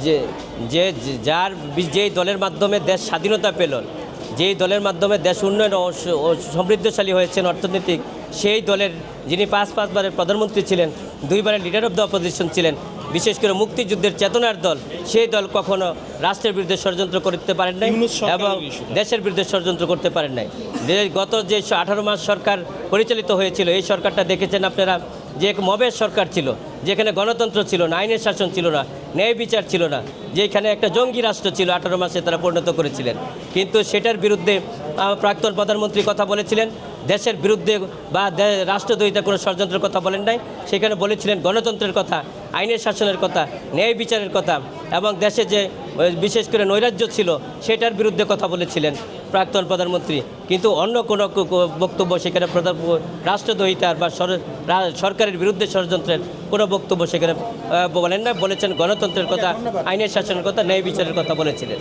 যে যে যার যেই দলের মাধ্যমে দেশ স্বাধীনতা পেল, যেই দলের মাধ্যমে দেশ উন্নয়ন ও সমৃদ্ধশালী হয়েছেন অর্থনৈতিক, সেই দলের যিনি পাঁচবারের প্রধানমন্ত্রী ছিলেন, 2বারের লিডার অফ দ্য অপোজিশন ছিলেন, বিশেষ করে মুক্তিযুদ্ধের চেতনার দল, সেই দল কখনো রাষ্ট্রের বিরুদ্ধে ষড়যন্ত্র করতে পারেন নাই এবং দেশের বিরুদ্ধে ষড়যন্ত্র করতে পারেন নাই। গত যে 18 মাস সরকার পরিচালিত হয়েছিল, এই সরকারটা দেখেছেন আপনারা যে এক মবের সরকার ছিল, যেখানে গণতন্ত্র ছিল না, আইনের শাসন ছিল না, ন্যায় বিচার ছিল না, যেখানে একটা জঙ্গি রাষ্ট্র ছিল 18 মাসে তারা পরিণত করেছিলেন। কিন্তু সেটার বিরুদ্ধে প্রাক্তন প্রধানমন্ত্রী কথা বলেছিলেন, দেশের বিরুদ্ধে বা রাষ্ট্রদ্রোহিতা কোনো ষড়যন্ত্রের কথা বলেন নাই। সেখানে বলেছিলেন গণতন্ত্রের কথা, আইনের শাসনের কথা, ন্যায় বিচারের কথা এবং দেশে যে বিশেষ করে নৈরাজ্য ছিল সেটার বিরুদ্ধে কথা বলেছিলেন প্রাক্তন প্রধানমন্ত্রী। কিন্তু অন্য কোনো বক্তব্য সেখানে রাষ্ট্রদ্রোহিতার বা সরকারের বিরুদ্ধে ষড়যন্ত্রের কোনো বক্তব্য সেখানে বলেন না। বলেছেন গণতন্ত্রের কথা, আইনের শাসনের কথা, ন্যায় বিচারের কথা বলেছিলেন।